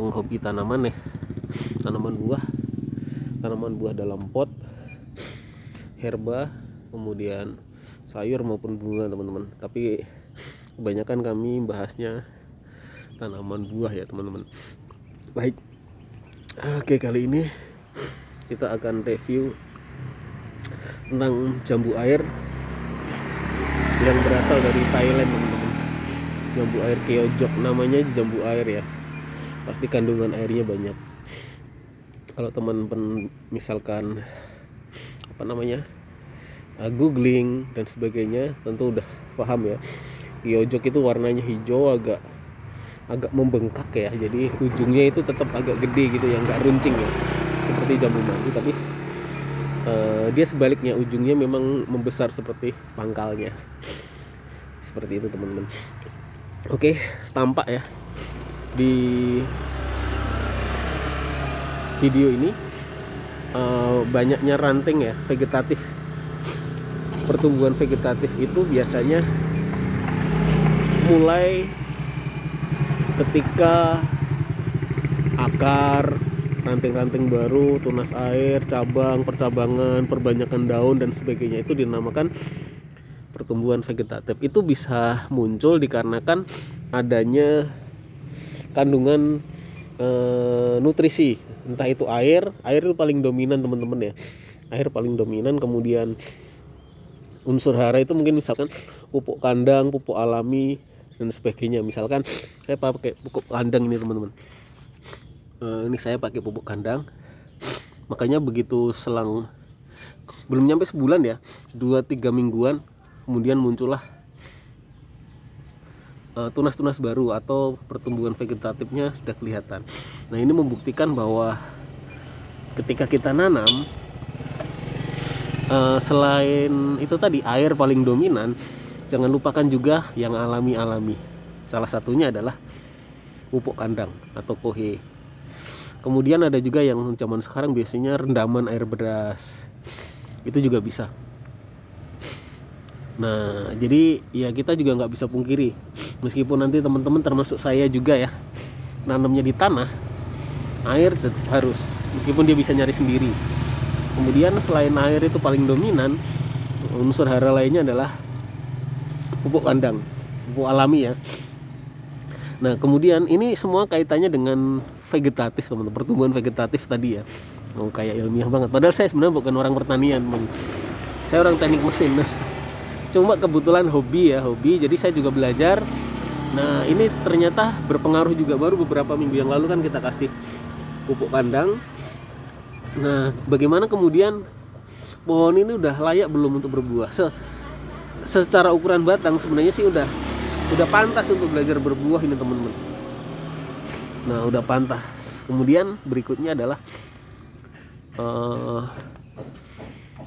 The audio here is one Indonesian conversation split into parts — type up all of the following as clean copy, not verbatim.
penghobi tanaman ya, tanaman buah dalam pot, herba, kemudian sayur maupun bunga teman-teman. Tapi kebanyakan kami bahasnya tanaman buah ya teman-teman. Baik, oke, kali ini kita akan review tentang jambu air yang berasal dari Thailand teman-teman. Jambu air keojok, namanya jambu air ya, pasti kandungan airnya banyak. Kalau teman-teman misalkan googling dan sebagainya, tentu udah paham ya, keojok itu warnanya hijau, agak membengkak ya, jadi ujungnya itu tetap agak gede gitu ya, nggak runcing ya seperti jambu madu, tapi dia sebaliknya, ujungnya memang membesar seperti pangkalnya, seperti itu teman-teman. Oke, tampak ya di video ini banyaknya ranting ya, vegetatif. Pertumbuhan vegetatif itu biasanya mulai ketika akar, ranting-ranting baru, tunas air, cabang, percabangan, perbanyakan daun dan sebagainya, itu dinamakan pertumbuhan vegetatif. Itu bisa muncul dikarenakan adanya kandungan nutrisi, entah itu air itu paling dominan teman-teman ya, air paling dominan. Kemudian unsur hara itu mungkin misalkan pupuk kandang, pupuk alami dan sebagainya. Misalkan saya pakai pupuk kandang ini teman-teman, ini saya pakai pupuk kandang, makanya begitu selang belum nyampe sebulan ya, 2-3 mingguan, kemudian muncullah tunas-tunas baru atau pertumbuhan vegetatifnya sudah kelihatan. Nah, ini membuktikan bahwa ketika kita nanam, selain itu tadi air paling dominan, jangan lupakan juga yang alami-alami. Salah satunya adalah pupuk kandang atau kohe. Kemudian ada juga yang zaman sekarang biasanya rendaman air beras, itu juga bisa. Nah, jadi ya kita juga nggak bisa pungkiri, meskipun nanti teman-teman termasuk saya juga ya, nanamnya di tanah, air tetap harus, meskipun dia bisa nyari sendiri. Kemudian selain air itu paling dominan, unsur hara lainnya adalah pupuk kandang, pupuk alami ya. Nah, kemudian ini semua kaitannya dengan vegetatif teman-teman, pertumbuhan vegetatif tadi ya. Kayak ilmiah banget, padahal saya sebenarnya bukan orang pertanian teman. Saya orang teknik mesin. Cuma kebetulan hobi, jadi saya juga belajar. Nah, ini ternyata berpengaruh juga. Baru beberapa minggu yang lalu kan kita kasih pupuk kandang. Nah, bagaimana kemudian pohon ini udah layak belum untuk berbuah? Secara ukuran batang sebenarnya sih udah pantas untuk belajar berbuah ini teman-teman. Nah, udah pantas. Kemudian berikutnya adalah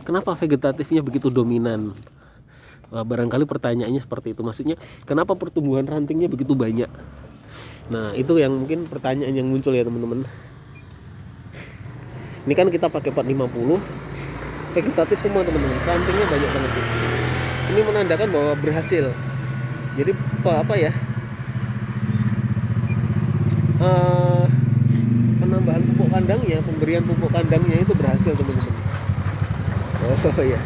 kenapa vegetatifnya begitu dominan? Barangkali pertanyaannya seperti itu, maksudnya kenapa pertumbuhan rantingnya begitu banyak? Nah, itu yang mungkin pertanyaan yang muncul ya teman-teman. Ini kan kita pakai 450 vegetatif semua teman-teman, rantingnya banyak banget. Ini menandakan bahwa berhasil. Jadi penambahan pupuk kandangnya, pemberian pupuk kandangnya itu berhasil teman-teman. Oh ya,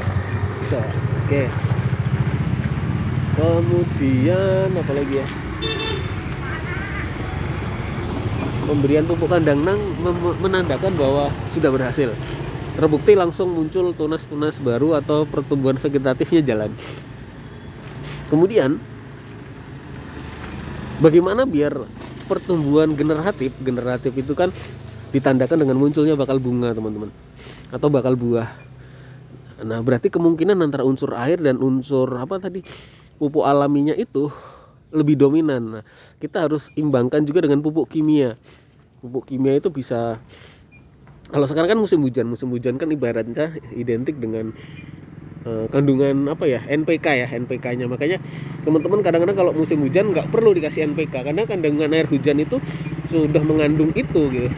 bisa. Oke. Kemudian apa lagi ya? Pemberian pupuk kandang menandakan bahwa sudah berhasil. Terbukti langsung muncul tunas-tunas baru atau pertumbuhan vegetatifnya jalan. Kemudian bagaimana biar pertumbuhan generatif itu kan ditandakan dengan munculnya bakal bunga teman-teman, atau bakal buah. Nah, berarti kemungkinan antara unsur air dan unsur pupuk alaminya itu lebih dominan. Nah, kita harus imbangkan juga dengan pupuk kimia. Pupuk kimia itu bisa, kalau sekarang kan musim hujan kan ibaratnya identik dengan kandungan NPK-nya. Makanya teman-teman kadang-kadang kalau musim hujan nggak perlu dikasih NPK karena kandungan air hujan itu sudah mengandung itu gitu.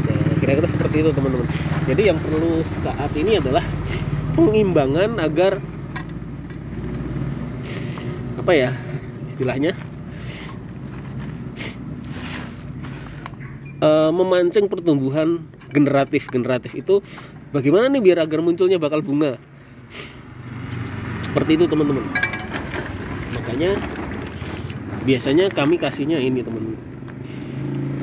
Nah, kira-kira seperti itu teman-teman. Jadi yang perlu saat ini adalah pengimbangan agar istilahnya memancing pertumbuhan generatif itu bagaimana nih biar agar munculnya bakal bunga seperti itu teman-teman. Makanya biasanya kami kasihnya ini teman-teman,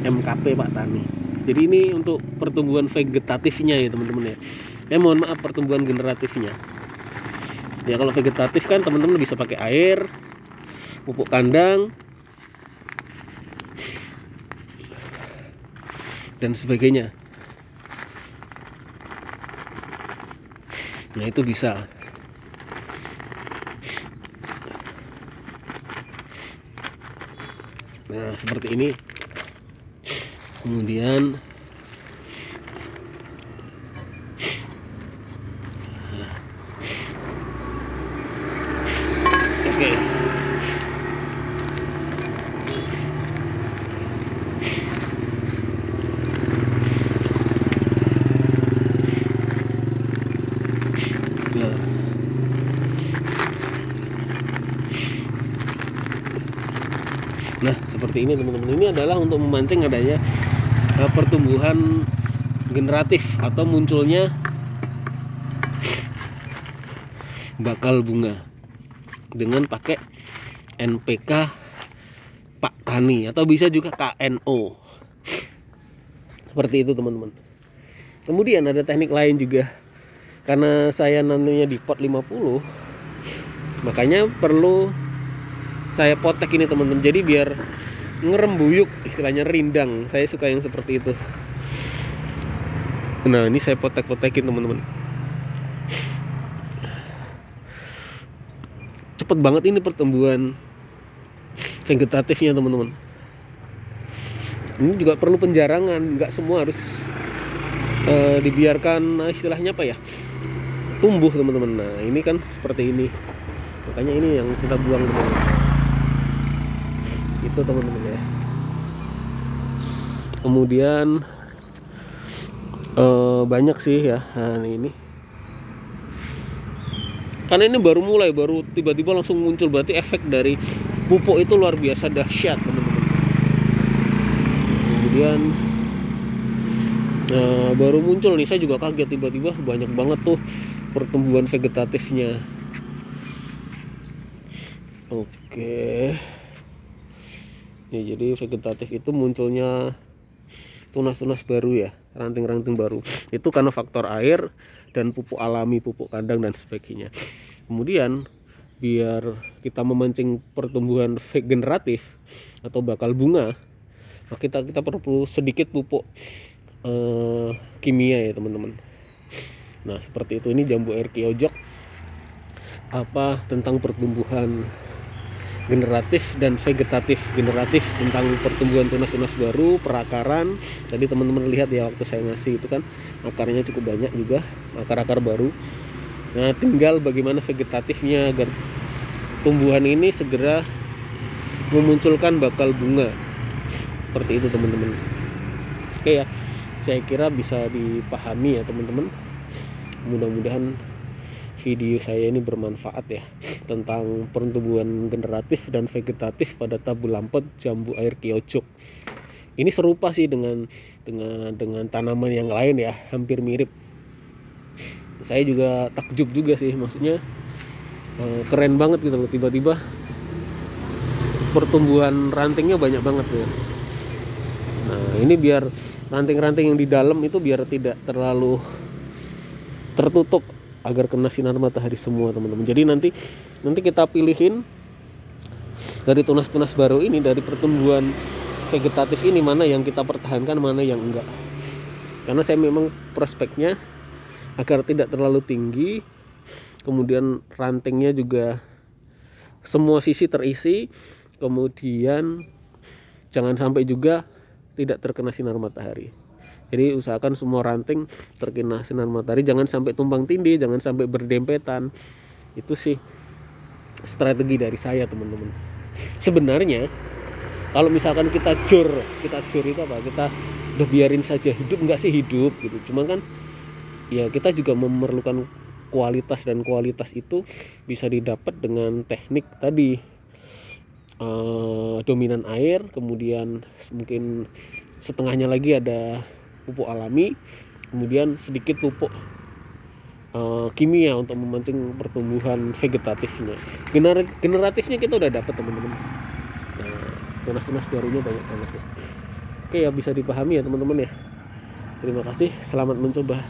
MKP Pak Tani. Jadi ini untuk pertumbuhan vegetatifnya ya teman-teman ya. Mohon maaf, pertumbuhan generatifnya. Ya kalau vegetatif kan teman-teman bisa pakai air, pupuk kandang dan sebagainya. Nah itu bisa. Nah seperti ini. Kemudian oke. Nah seperti ini teman-teman, ini adalah untuk memancing adanya pertumbuhan generatif atau munculnya bakal bunga dengan pakai NPK Pak Tani atau bisa juga KNO seperti itu teman-teman. Kemudian ada teknik lain juga, karena saya nantinya di pot 50, makanya perlu saya potek ini teman-teman, jadi biar ngerembuyuk, istilahnya rindang. Saya suka yang seperti itu. Nah ini saya potek-potekin teman-teman, cepet banget ini pertumbuhan vegetatifnya teman-teman. Ini juga perlu penjarangan, nggak semua harus dibiarkan istilahnya apa ya, tumbuh teman-teman. Nah ini kan seperti ini, makanya ini yang kita buang teman-teman. Itu teman-teman ya. Kemudian banyak sih ya. Nah ini karena ini baru mulai, baru tiba-tiba langsung muncul, berarti efek dari pupuk itu luar biasa dahsyat teman-teman. Kemudian baru muncul nih, saya juga kaget tiba-tiba banyak banget tuh pertumbuhan vegetatifnya. Oke. Ya, jadi vegetatif itu munculnya tunas-tunas baru ya, ranting-ranting baru. Itu karena faktor air dan pupuk alami, pupuk kandang dan sebagainya. Kemudian biar kita memancing pertumbuhan generatif atau bakal bunga, kita perlu sedikit pupuk kimia ya teman-teman. Nah seperti itu, ini jambu air kiojok apa tentang pertumbuhan generatif dan vegetatif. Generatif tentang pertumbuhan tunas-tunas baru, perakaran. Tadi teman-teman lihat ya waktu saya ngasih itu kan akarnya cukup banyak juga, akar-akar baru. Nah tinggal bagaimana vegetatifnya agar tumbuhan ini segera memunculkan bakal bunga seperti itu teman-teman. Oke ya, saya kira bisa dipahami ya teman-teman. Mudah-mudahan video saya ini bermanfaat ya tentang pertumbuhan generatif dan vegetatif pada tabu lampet jambu air kiojok. Ini serupa sih dengan tanaman yang lain ya, hampir mirip. Saya juga takjub juga sih, maksudnya keren banget gitu loh, tiba-tiba pertumbuhan rantingnya banyak banget ya. Nah ini biar ranting-ranting yang di dalam itu biar tidak terlalu tertutup, agar kena sinar matahari semua teman-teman. Jadi nanti kita pilihin dari tunas-tunas baru ini, dari pertumbuhan vegetatif ini, mana yang kita pertahankan, mana yang enggak. Karena saya memang prospeknya agar tidak terlalu tinggi, kemudian rantingnya juga semua sisi terisi, kemudian jangan sampai juga tidak terkena sinar matahari. Jadi usahakan semua ranting terkena sinar matahari, jangan sampai tumpang tindih, jangan sampai berdempetan. Itu sih strategi dari saya teman-teman. Sebenarnya kalau misalkan kita jor itu apa? Kita udah biarin saja hidup, enggak sih hidup gitu. Cuma kan ya kita juga memerlukan kualitas, dan kualitas itu bisa didapat dengan teknik tadi, dominan air, kemudian mungkin setengahnya lagi ada pupuk alami, kemudian sedikit pupuk kimia untuk memanting pertumbuhan vegetatifnya. Generatifnya kita udah dapat teman-teman. Tunas-tunas barunya banyak banget ya. Oke ya, bisa dipahami ya teman-teman ya. Terima kasih, selamat mencoba.